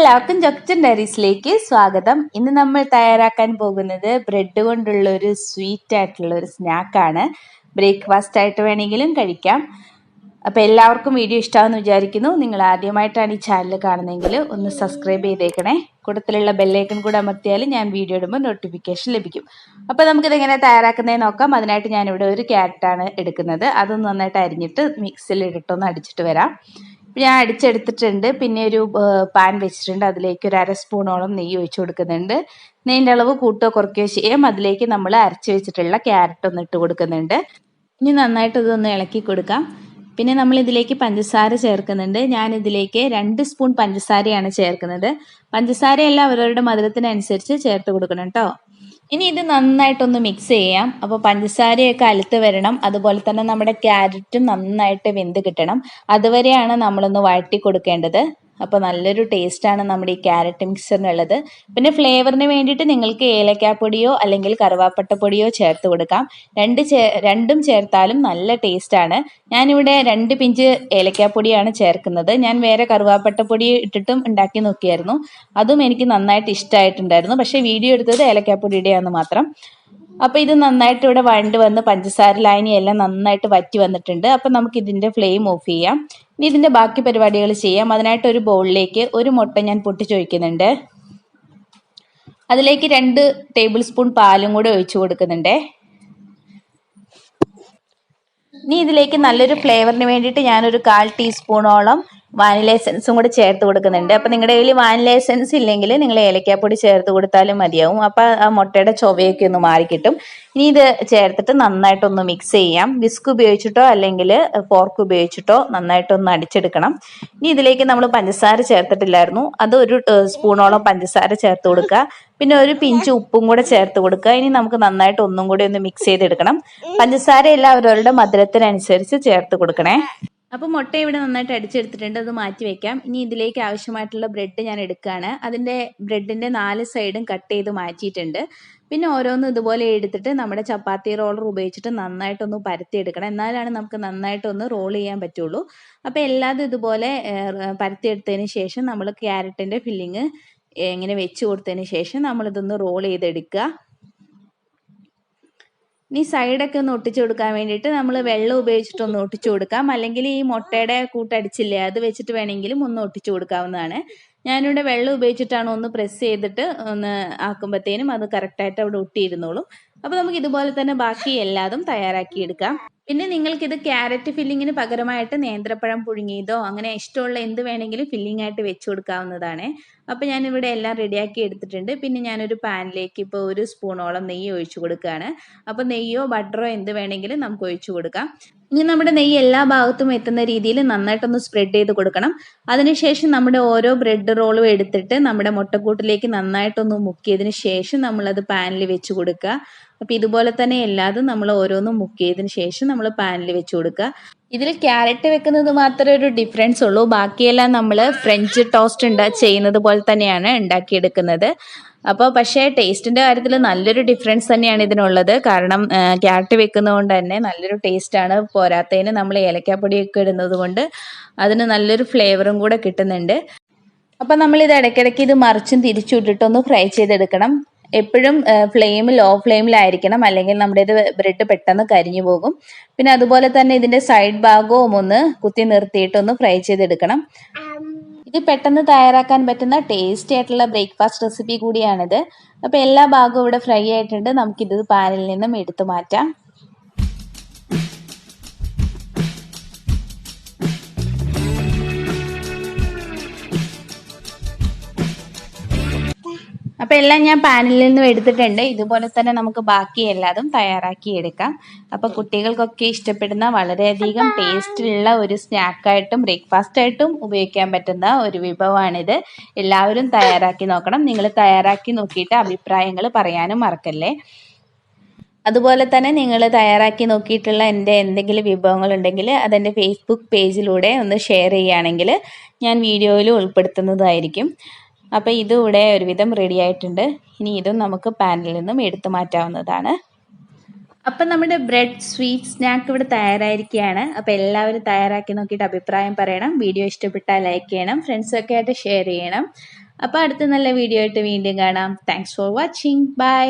എല്ലാവർക്കും ജോക്സൺ ഡയറീസിലേക്ക് സ്വാഗതം. ഇന്ന് നമ്മൾ തയ്യാറാക്കാൻ പോകുന്നത് ബ്രെഡ് കൊണ്ടുള്ള ഒരു സ്വീറ്റ് ആയിട്ടുള്ള ഒരു സ്നാക്കാണ്. ബ്രേക്ക്ഫാസ്റ്റ് ആയിട്ട് വേണമെങ്കിലും കഴിക്കാം. അപ്പോൾ എല്ലാവർക്കും വീഡിയോ ഇഷ്ടമാണെന്ന് വിചാരിക്കുന്നു. നിങ്ങൾ ആദ്യമായിട്ടാണ് ഈ ചാനൽ കാണുന്നതെങ്കിൽ ഒന്ന് സബ്സ്ക്രൈബ് ചെയ്തേക്കണേ. കൂട്ടത്തിലുള്ള ബെല്ലൈക്കൺ കൂടെ അമർത്തിയാൽ ഞാൻ വീഡിയോ ഇടുമ്പോൾ നോട്ടിഫിക്കേഷൻ ലഭിക്കും. അപ്പോൾ നമുക്കിത് എങ്ങനെ തയ്യാറാക്കുന്നതെന്ന് നോക്കാം. അതിനായിട്ട് ഞാനിവിടെ ഒരു ക്യാരറ്റാണ് എടുക്കുന്നത്. അതൊന്ന് നന്നായിട്ട് അരിഞ്ഞിട്ട് മിക്സിയിൽ ഇട്ടിട്ടൊന്ന് അടിച്ചിട്ട് വരാം. ഞാൻ അടിച്ചെടുത്തിട്ടുണ്ട്. പിന്നെ ഒരു പാൻ വെച്ചിട്ടുണ്ട്. അതിലേക്ക് ഒരു 1/2 സ്പൂണോളം നെയ്യ് ഒഴിച്ചു കൊടുക്കുന്നുണ്ട്. നെയ്യിൻ്റെ അളവ് കൂട്ടുകയോ കുറയ്ക്കുകയോ ചെയ്യാം. അതിലേക്ക് നമ്മൾ അരച്ച് വെച്ചിട്ടുള്ള ക്യാരറ്റ് ഒന്ന് ഇട്ട് കൊടുക്കുന്നുണ്ട്. ഇനി നന്നായിട്ട് ഇതൊന്ന് ഇളക്കി കൊടുക്കാം. പിന്നെ നമ്മൾ ഇതിലേക്ക് പഞ്ചസാര ചേർക്കുന്നുണ്ട്. ഞാൻ ഇതിലേക്ക് 2 സ്പൂൺ പഞ്ചസാരയാണ് ചേർക്കുന്നത്. പഞ്ചസാരയെല്ലാം അവരവരുടെ മധുരത്തിനനുസരിച്ച് ചേർത്ത് കൊടുക്കണം കേട്ടോ. ഇനി ഇത് നന്നായിട്ടൊന്ന് മിക്സ് ചെയ്യാം. അപ്പോൾ പഞ്ചസാരയൊക്കെ അലുത്ത് വരണം. അതുപോലെ തന്നെ നമ്മുടെ ക്യാരറ്റും നന്നായിട്ട് വെന്ത് കിട്ടണം. അതുവരെയാണ് നമ്മളൊന്ന് വഴറ്റി കൊടുക്കേണ്ടത്. അപ്പോൾ നല്ലൊരു ടേസ്റ്റാണ് നമ്മുടെ ഈ ക്യാരറ്റ് മിക്സറിനുള്ളത്. പിന്നെ ഫ്ലേവറിന് വേണ്ടിയിട്ട് നിങ്ങൾക്ക് ഏലക്കാപ്പൊടിയോ അല്ലെങ്കിൽ കറുവാപ്പട്ടപ്പൊടിയോ ചേർത്ത് കൊടുക്കാം. രണ്ടും ചേർത്താലും നല്ല ടേസ്റ്റാണ്. ഞാനിവിടെ 2 പിഞ്ച് ഏലക്കാപ്പൊടിയാണ് ചേർക്കുന്നത്. ഞാൻ വേറെ കറുവാപ്പട്ടപ്പൊടി ഇട്ടിട്ടും ഉണ്ടാക്കി നോക്കിയായിരുന്നു. അതും എനിക്ക് നന്നായിട്ട് ഇഷ്ടമായിട്ടുണ്ടായിരുന്നു. പക്ഷേ വീഡിയോ എടുത്തത് ഏലക്കാപ്പൊടിയുടെയാണെന്ന് മാത്രം. അപ്പോൾ ഇത് നന്നായിട്ട് ഇവിടെ വന്ന് പഞ്ചസാര ലായനി എല്ലാം നന്നായിട്ട് വറ്റി വന്നിട്ടുണ്ട്. അപ്പം നമുക്ക് ഇതിൻ്റെ ഫ്ലെയിം ഓഫ് ചെയ്യാം. ഇനി ഇതിൻ്റെ ബാക്കി പരിപാടികൾ ചെയ്യാം. അതിനായിട്ട് ഒരു ബൗളിലേക്ക് ഒരു മുട്ട ഞാൻ പൊട്ടിച്ചൊഴിക്കുന്നുണ്ട്. അതിലേക്ക് 2 ടേബിൾ സ്പൂൺ പാലും കൂടെ ഒഴിച്ചു കൊടുക്കുന്നുണ്ട്. ഇനി ഇതിലേക്ക് നല്ലൊരു ഫ്ലേവറിന് വേണ്ടിയിട്ട് ഞാനൊരു 1/4 ടീസ്പൂണോളം വാനില എസൻസും കൂടി ചേർത്ത് കൊടുക്കുന്നുണ്ട്. അപ്പം നിങ്ങളുടെ കയ്യിൽ വാനില എസൻസ് ഇല്ലെങ്കിൽ നിങ്ങൾ ഏലക്കാപ്പൊടി ചേർത്ത് കൊടുത്താലും മതിയാവും. അപ്പം ആ മുട്ടയുടെ ചൊവയൊക്കെ ഒന്ന് മാറിക്കിട്ടും. ഇനി ഇത് ചേർത്തിട്ട് നന്നായിട്ടൊന്ന് മിക്സ് ചെയ്യാം. വിസ്ക് ഉപയോഗിച്ചിട്ടോ അല്ലെങ്കിൽ ഫോർക്ക് ഉപയോഗിച്ചിട്ടോ നന്നായിട്ടൊന്ന് അടിച്ചെടുക്കണം. ഇനി ഇതിലേക്ക് നമ്മൾ പഞ്ചസാര ചേർത്തിട്ടില്ലായിരുന്നു. അത് ഒരു സ്പൂണോളം പഞ്ചസാര ചേർത്ത് കൊടുക്കുക. പിന്നെ ഒരു പിഞ്ച് ഉപ്പും കൂടെ ചേർത്ത് കൊടുക്കുക. ഇനി നമുക്ക് നന്നായിട്ട് ഒന്നും കൂടി ഒന്ന് മിക്സ് ചെയ്തെടുക്കണം. പഞ്ചസാര എല്ലാം അവരവരുടെ മധുരത്തിനനുസരിച്ച് ചേർത്ത് കൊടുക്കണേ. അപ്പോൾ മുട്ട ഇവിടെ നന്നായിട്ട് അടിച്ചെടുത്തിട്ടുണ്ട്. അത് മാറ്റി വെക്കാം. ഇനി ഇതിലേക്ക് ആവശ്യമായിട്ടുള്ള ബ്രെഡ് ഞാൻ എടുക്കുകയാണ്. അതിൻ്റെ ബ്രെഡിൻ്റെ 4 സൈഡും കട്ട് ചെയ്ത് മാറ്റിയിട്ടുണ്ട്. പിന്നെ ഓരോന്നും ഇതുപോലെ എടുത്തിട്ട് നമ്മുടെ ചപ്പാത്തി റോളർ ഉപയോഗിച്ചിട്ട് നന്നായിട്ടൊന്ന് പരത്തിയെടുക്കണം. എന്നാലാണ് നമുക്ക് നന്നായിട്ടൊന്ന് റോൾ ചെയ്യാൻ പറ്റുള്ളൂ. അപ്പോൾ എല്ലാതും ഇതുപോലെ പരത്തിയെടുത്തതിന് ശേഷം നമ്മൾ ക്യാരറ്റിൻ്റെ ഫില്ലിങ് ഇങ്ങനെ വെച്ച് കൊടുത്തതിന് ശേഷം നമ്മളിതൊന്ന് റോൾ ചെയ്തെടുക്കുക. ഇനി സൈഡൊക്കെ ഒന്ന് ഒട്ടിച്ചു കൊടുക്കാൻ വേണ്ടിയിട്ട് നമ്മൾ വെള്ളം ഉപയോഗിച്ചിട്ടൊന്ന് ഒട്ടിച്ചു കൊടുക്കാം. അല്ലെങ്കിൽ ഈ മുട്ടയുടെ കൂട്ടടിച്ചില്ലേ, അത് വെച്ചിട്ട് വേണമെങ്കിലും ഒന്ന് ഒട്ടിച്ചു കൊടുക്കാവുന്നതാണ്. ഞാനിവിടെ വെള്ളം ഉപയോഗിച്ചിട്ടാണ് ഒന്ന് പ്രസ് ചെയ്തിട്ട് ഒന്ന് ആക്കുമ്പോഴത്തേനും അത് കറക്റ്റായിട്ട് അവിടെ ഒട്ടിയിരുന്നോളും. അപ്പോൾ നമുക്ക് ഇതുപോലെ തന്നെ ബാക്കി എല്ലാതും തയ്യാറാക്കിയെടുക്കാം. പിന്നെ നിങ്ങൾക്കിത് ക്യാരറ്റ് ഫില്ലിങ്ങിന് പകരമായിട്ട് നേന്ത്രപ്പഴം പുഴുങ്ങിയതോ അങ്ങനെ ഇഷ്ടമുള്ള എന്ത് വേണമെങ്കിലും ഫില്ലിംഗ് ആയിട്ട് വെച്ച് കൊടുക്കാവുന്നതാണ്. അപ്പോൾ ഞാനിവിടെ എല്ലാം റെഡിയാക്കി എടുത്തിട്ടുണ്ട്. പിന്നെ ഞാനൊരു പാനിലേക്ക് ഇപ്പോൾ 1 സ്പൂണോളം നെയ്യ് ഒഴിച്ചു കൊടുക്കുകയാണ്. അപ്പോൾ നെയ്യോ ബട്ടറോ എന്ത് വേണമെങ്കിലും നമുക്ക് ഒഴിച്ചു കൊടുക്കാം. ഇനി നമ്മുടെ നെയ്യ് എല്ലാ ഭാഗത്തും എത്തുന്ന രീതിയിൽ നന്നായിട്ടൊന്ന് സ്പ്രെഡ് ചെയ്ത് കൊടുക്കണം. അതിനുശേഷം നമ്മുടെ ഓരോ ബ്രെഡ് റോളും എടുത്തിട്ട് നമ്മുടെ മുട്ടക്കൂട്ടിലേക്ക് നന്നായിട്ടൊന്ന് മുക്കിയതിന് ശേഷം നമ്മളത് പാനിൽ വെച്ച് കൊടുക്കുക. അപ്പോൾ ഇതുപോലെ തന്നെ എല്ലാതും നമ്മൾ ഓരോന്നും മുക്കിയതിന് ശേഷം നമ്മൾ പാനിൽ വെച്ച് കൊടുക്കുക. ഇതിൽ ക്യാരറ്റ് വെക്കുന്നത് മാത്രമേ ഒരു ഡിഫറൻസ് ഉള്ളൂ. ബാക്കിയെല്ലാം നമ്മൾ ഫ്രഞ്ച് ടോസ്റ്റ് ചെയ്യുന്നത് പോലെ തന്നെയാണ് ഉണ്ടാക്കിയെടുക്കുന്നത്. അപ്പോൾ പക്ഷേ ടേസ്റ്റിൻ്റെ കാര്യത്തിൽ നല്ലൊരു ഡിഫറൻസ് തന്നെയാണ് ഇതിനുള്ളത്. കാരണം ക്യാരറ്റ് വെക്കുന്നതുകൊണ്ട് തന്നെ നല്ലൊരു ടേസ്റ്റാണ്. പോരാത്തതിന് നമ്മൾ ഏലക്കാപ്പൊടിയൊക്കെ ഇടുന്നത് കൊണ്ട് അതിന് നല്ലൊരു ഫ്ലേവറും കൂടെ കിട്ടുന്നുണ്ട്. അപ്പോൾ നമ്മളിത് ഇടയ്ക്കിടയ്ക്ക് ഇത് മറിച്ചും തിരിച്ചും ഇട്ടിട്ടൊന്ന് ഫ്രൈ ചെയ്തെടുക്കണം. എപ്പോഴും ലോ ഫ്ലെയിമിലായിരിക്കണം, അല്ലെങ്കിൽ നമ്മുടെ ഇത് ബ്രെഡ് പെട്ടെന്ന് കരിഞ്ഞു പോകും. പിന്നെ അതുപോലെ തന്നെ ഇതിൻ്റെ സൈഡ് ഭാഗവും ഒന്ന് കുത്തി നിർത്തിയിട്ടൊന്ന് ഫ്രൈ ചെയ്തെടുക്കണം. ഇത് പെട്ടെന്ന് തയ്യാറാക്കാൻ പറ്റുന്ന ടേസ്റ്റി ആയിട്ടുള്ള ബ്രേക്ക്ഫാസ്റ്റ് റെസിപ്പി കൂടിയാണിത്. അപ്പോൾ എല്ലാ ഭാഗവും ഇവിടെ ഫ്രൈ ആയിട്ടുണ്ട്. നമുക്കിത് പാനിൽ നിന്നും എടുത്തു മാറ്റാം. അപ്പോൾ എല്ലാം ഞാൻ പാനിൽ നിന്നും എടുത്തിട്ടുണ്ട്. ഇതുപോലെ തന്നെ നമുക്ക് ബാക്കി എല്ലാതും തയ്യാറാക്കി എടുക്കാം. അപ്പോൾ കുട്ടികൾക്കൊക്കെ ഇഷ്ടപ്പെടുന്ന വളരെയധികം ടേസ്റ്റിലുള്ള ഒരു സ്നാക്കായിട്ടും ബ്രേക്ക്ഫാസ്റ്റായിട്ടും ഉപയോഗിക്കാൻ പറ്റുന്ന ഒരു വിഭവമാണിത്. എല്ലാവരും തയ്യാറാക്കി നോക്കണം. നിങ്ങൾ തയ്യാറാക്കി നോക്കിയിട്ട് അഭിപ്രായങ്ങൾ പറയാനും മറക്കല്ലേ. അതുപോലെ തന്നെ നിങ്ങൾ തയ്യാറാക്കി നോക്കിയിട്ടുള്ള എൻ്റെ എന്തെങ്കിലും വിഭവങ്ങളുണ്ടെങ്കിൽ അതെൻ്റെ ഫേസ്ബുക്ക് പേജിലൂടെ ഒന്ന് ഷെയർ ചെയ്യുകയാണെങ്കിൽ ഞാൻ വീഡിയോയിൽ ഉൾപ്പെടുത്തുന്നതായിരിക്കും. അപ്പോൾ ഇതിവിടെ ഒരുവിധം റെഡി ആയിട്ടുണ്ട്. ഇനി ഇതും നമുക്ക് പാനിൽ നിന്നും എടുത്തു മാറ്റാവുന്നതാണ്. അപ്പം നമ്മുടെ ബ്രെഡ് സ്വീറ്റ് സ്നാക്ക് ഇവിടെ തയ്യാറായിരിക്കുകയാണ്. അപ്പോൾ എല്ലാവരും തയ്യാറാക്കി നോക്കിയിട്ട് അഭിപ്രായം പറയണം. വീഡിയോ ഇഷ്ടപ്പെട്ടാൽ ലൈക്ക് ചെയ്യണം, ഫ്രണ്ട്സൊക്കെ ആയിട്ട് ഷെയർ ചെയ്യണം. അപ്പോൾ അടുത്ത നല്ല വീഡിയോ ആയിട്ട് വീണ്ടും കാണാം. Thanks for watching. ബൈ.